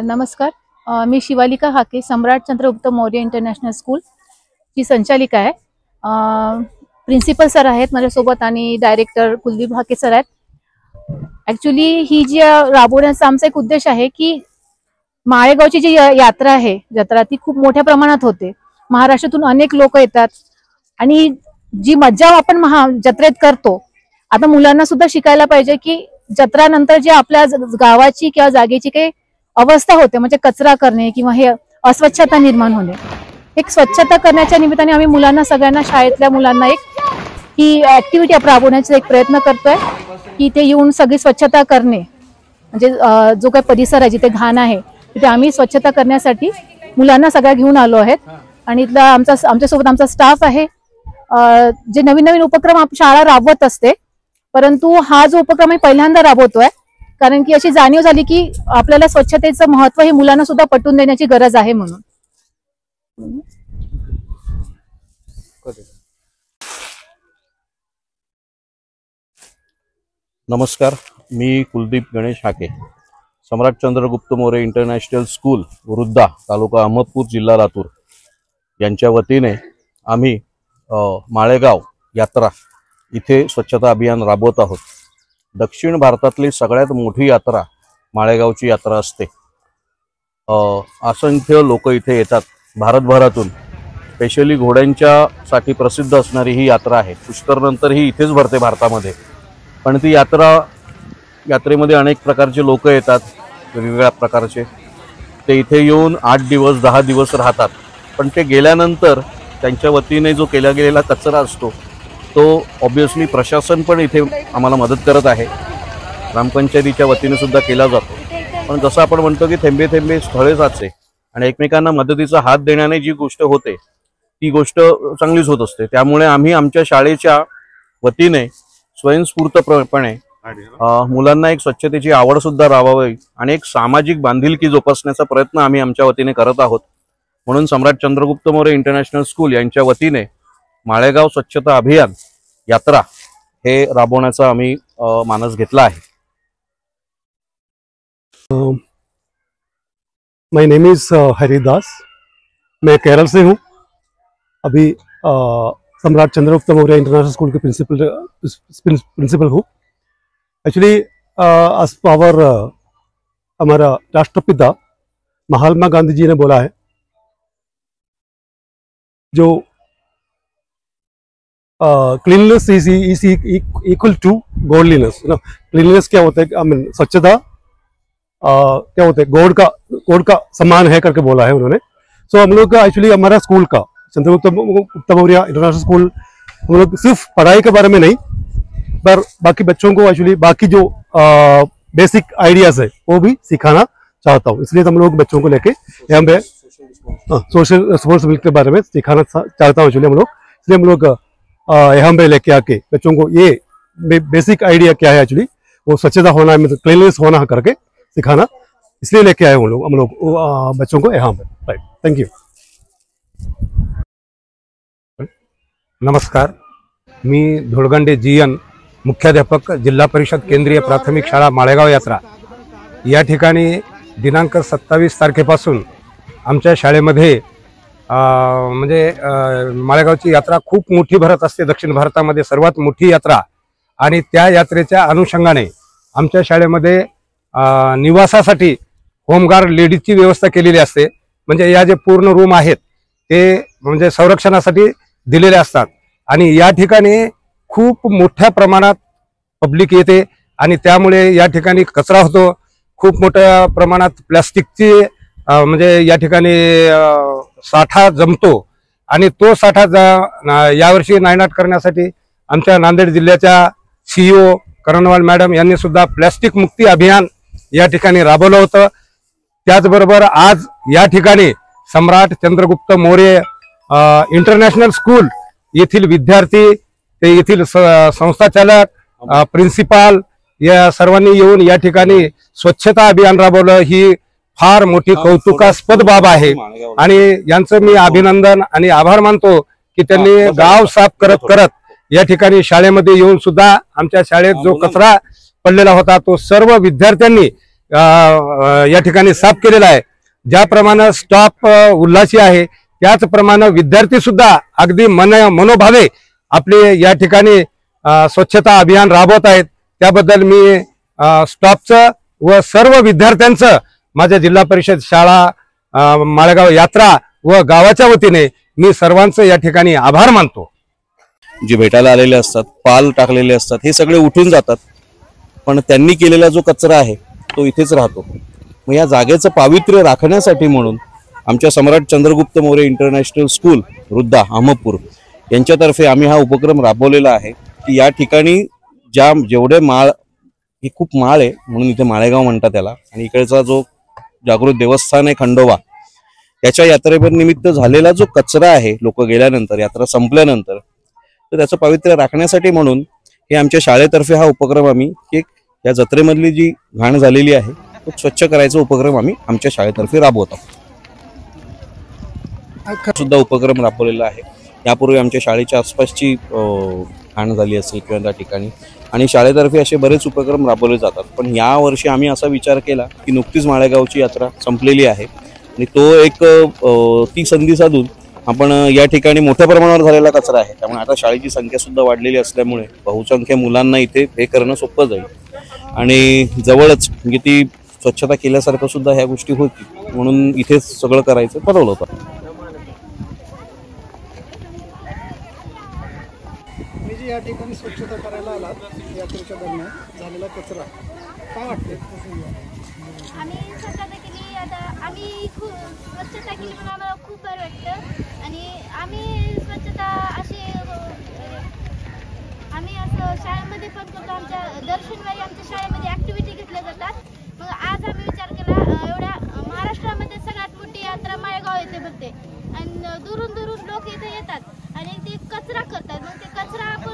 नमस्कार, मी शिवालिका हाके, सम्राट Chandragupta Maurya international school ची संचालिका आहे। प्रिन्सिपल सर आहेत माझ्यासोबत आणि डायरेक्टर कुलदीप हाके सर आहेत। ॲक्च्युली ही जी राबवण्याचा आमचा एक उद्देश आहे की माळेगावची जी यात्रा आहे, जत्रा ती खूप मोठ्या प्रमाणात होते। महाराष्ट्रातून अनेक लोक येतात आणि जी मज्जा आपण जत्रेत करतो, आता मुलांना सुद्धा शिकायला पाहिजे की जत्रा नंतर जे आपल्या गावाची किंवा जागेची काही अवस्था होते, म्हणजे कचरा करणे किंवा हे अस्वच्छता निर्माण होणे, एक स्वच्छता करण्याच्या निमित्ताने आम्ही मुलांना, सगळ्यांना, शाळेतल्या मुलांना एक ही ऍक्टिव्हिटी राबवण्याचा एक प्रयत्न करतोय की ते येऊन सगळी स्वच्छता करणे, म्हणजे जो काही परिसर आहे जिथे घाण आहे तिथे आम्ही स्वच्छता करण्यासाठी मुलांना सगळ्या घेऊन आलो आहेत। आणि इथला आमच्यासोबत आमचा स्टाफ आहे। जे नवीन नवीन उपक्रम शाळा राबवत असते, परंतु हा जो उपक्रम आहे पहिल्यांदा राबवतोय, कारण की अशी जाणीव झाली की आपल्याला स्वच्छतेचं महत्त्व हे मुलांना सुद्धा पटवून देण्याची गरज आहे म्हणून। नमस्कार, मी कुलदीप गणेश हाके, सम्राट चंद्रगुप्त मौर्य इंटरनॅशनल स्कूल वृद्धा, तालुका अहमदपूर, जिल्हा लातूर यांच्या वतीने आम्ही माळेगाव यात्रा इथे स्वच्छता अभियान राबवत आहोत। दक्षिण भारतातली सगळ्यात मोठी यात्रा माळेगावची यात्रा असते। असंख्य लोक इथे येतात भारतभरातून। स्पेशली घोड्यांच्यासाठी प्रसिद्ध असणारी ही यात्रा आहे। पुष्करनंतर ही इथेच भरते भारतामध्ये, पण ती यात्रेमध्ये अनेक प्रकारचे लोक येतात, वेगवेगळ्या प्रकारचे। ते इथे येऊन 8 दिवस 10 दिवस राहतात, पण ते गेल्यानंतर त्यांच्या वतीने जो केला गेलेला कचरा असतो तो ऑब्वियसली प्रशासन पण इथे आम्हाला मदत करत आहे, ग्रामपंचायतीच्या वतीने सुद्धा केला जातो। पण जसं आपण म्हणतो की थेंबे थेंबे स्थळे साचे, आणि एकमेकांना मदतीचा हात देण्याने जी गोष्ट होते ती गोष्ट चांगलीच होत असते। त्यामुळे आम्ही आमच्या शाळेच्या वतीने स्वयंस्फूर्तपणे मुलांना एक स्वच्छतेची आवड सुद्धा राबावी आणि एक सामाजिक बांधिलकी जोपासण्याचा प्रयत्न आम्ही आमच्या वतीने करत आहोत। म्हणून सम्राट चंद्रगुप्त मौर्य इंटरनॅशनल स्कूल यांच्या वतीने माळेगाव स्वच्छता अभियान यात्रा हे राबवण्याचा आम्ही मानस घेतला आहे। माय नेम इज हरिदास, मैं केरल से हूँ। अभी सम्राट चंद्रगुप्त मौर्य इंटरनेशनल स्कूल के प्रिंसिपल हूँ। एक्चुअली आज पावर हमारा राष्ट्रपिता महात्मा गांधी जी ने बोला है, जो cleanliness is equal to godliness. Cleanliness क्या होता है, आई मीन स्वच्छता क्या होता है, गॉड का समान है करके बोला है उन्होंने। सो हम लोग का एक्चुअली हमारा स्कूल का चंद्रगुप्त मौर्य इंटरनेशनल स्कूल, हम लोग सिर्फ पढ़ाई के बारे में नहीं, पर बाकी बच्चों को एक्चुअली बाकी जो बेसिक आइडियाज है वो भी सिखाना चाहता हूँ। इसलिए हम लोग बच्चों को लेके यहाँ पे सोशल रिस्पॉन्सिबिलिटी के बारे में सिखाना चाहता हूँ एक्चुअली हम लोग। इसलिए हम लोग यहाँ पे लेके आके बच्चों को ये बेसिक आइडिया क्या है एक्चुअली, वो स्वच्छता होना, मतलब क्लीननेस होना करके सिखाना, इसलिए लेके आए हम लोग बच्चों को यहाँ पे। Right, thank you. नमस्कार, मी धुळगंडे जीएन, मुख्याध्यापक, जिल्हा परिषद केंद्रीय प्राथमिक शाळा माळेगाव यात्रा। या ठिकाणी दिनांक 27 तारखेपासून आमच्या शाळेमध्ये म्हणजे माळेगावची यात्रा खूप मोठी भरत असते, दक्षिण भारतामध्ये सर्वात मोठी यात्रा। आणि त्या यात्रेच्या अनुषंगाने आमच्या शाळेमध्ये निवासासाठी होमगार्ड लेडीजची व्यवस्था केलेली असते। म्हणजे या जे पूर्ण रूम आहेत ते म्हणजे संरक्षणासाठी दिलेले असतात। आणि या ठिकाणी खूप मोठ्या प्रमाणात पब्लिक येते आणि त्यामुळे या ठिकाणी कचरा होतो, खूप मोठ्या प्रमाणात प्लास्टिकची म्हणजे या ठिकाणी साठा जमतो। आणि तो साठा यावर्षी नायनाट करण्यासाठी आमच्या नांदेड जिल्ह्याच्या CEO करणवाल मॅडम यांनी सुद्धा प्लास्टिक मुक्ती अभियान या ठिकाणी राबवलं होतं। त्याचबरोबर आज या ठिकाणी सम्राट चंद्रगुप्त मौर्य इंटरनॅशनल स्कूल येथील विद्यार्थी, ते येथील संस्थाचालक, प्रिन्सिपाल या सर्वांनी येऊन या ठिकाणी स्वच्छता अभियान राबवलं। ही फार मोठी कौतुकास्पद बाब आहे आणि यांचं मी अभिनंदन आणि आभार मानतो की त्यांनी गाव साफ करत करत या ठिकाणी शाळेमध्ये येऊन सुद्धा आमच्या शाळेत जो कचरा पडलेला होता तो सर्व विद्यार्थ्यांनी या ठिकाणी साफ केलेला आहे। ज्याप्रमाणे स्टाफ उल्हासी आहे त्याचप्रमाणे विद्यार्थी सुद्धा अगदी मनोभावे आपले या ठिकाणी स्वच्छता अभियान राबवत आहेत। त्याबद्दल मी स्टाफचं व सर्व विद्यार्थ्यांचं माझ्या जिल्हा परिषद शाळा माळेगाव यात्रा व गावाच्या वतीने मी सर्वांचं या ठिकाणी आभार मानतो। जे भेटायला आलेले असतात, पाल टाकलेले असतात, हे सगळे उठून जातात, पण त्यांनी केलेला जो कचरा आहे तो इथेच राहतो। मग या जागेचं पावित्र्य राखण्यासाठी म्हणून आमच्या सम्राट चंद्रगुप्त मौर्य इंटरनॅशनल स्कूल रुद्दा अहमदपूर यांच्यातर्फे आम्ही हा उपक्रम राबवलेला आहे की या ठिकाणी जेवढे माळ, ही खूप माळ आहे म्हणून इथे माळेगाव म्हणतात त्याला, आणि इकडचा जो जागृत देवस्थान आहे खंडोबा, याच्या यात्रेनिमित्त झालेला जो कचरा आहे लोक गेल्यानंतर, यात्रा संपल्यानंतर, तर त्याचं पावित्र्य राखण्यासाठी म्हणून हे आमच्या शाळेतर्फे हा उपक्रम आम्ही या जत्रेमधली जी घाण झालेली आहे तो स्वच्छ करायचा उपक्रम आम्ही आमच्या शाळेतर्फे राबवत आहोत। सुद्धा उपक्रम राबवलेला आहे। यापूर्वी आमच्या शाळेच्या आसपासची घाण झाली असेल किंवा त्या ठिकाणी, आणि शाळेतर्फे असे बरेच उपक्रम राबवले जातात। पण या वर्षी आम्ही असा विचार केला की नुकतीच माळेगावची यात्रा संपलेली आहे आणि तो एक ती संधी साधून आपण या ठिकाणी मोठ्या प्रमाणावर झालेला कचरा आहे, त्यामुळे आता शाळेची संख्या सुद्धा वाढलेली असल्यामुळे बहुसंख्य मुलांना इथे हे करणं सोपं जाईल आणि जवळच म्हणजे ती स्वच्छता केल्यासारखं सुद्धा ह्या गोष्टी होती, म्हणून इथेच सगळं करायचं ठरवलं होतं। मी जी या ठिकाणी स्वच्छता करायला आलात यात्रेच्या दरम्यान झालेला कचरा काय वाटते? आम्ही स्वच्छता केली, आता आम्ही खूप स्वच्छता केली म्हणून आम्हाला खूप बरं वाटतं। आणि आम्ही स्वच्छता आम्ही असं शाळेमध्ये पण करतो, आमच्या दर शनिवारी आमच्या शाळेमध्ये ॲक्टिव्हिटी घेतल्या जातात। मग आज आम्ही विचार केला एवढ्या महाराष्ट्रामध्ये सगळ्यात मोठी यात्रा माळेगाव येथे भरते आणि दुरून दुरून लोक इथे येतात आणि ते कचरा करतात, मग ते कचरा आपण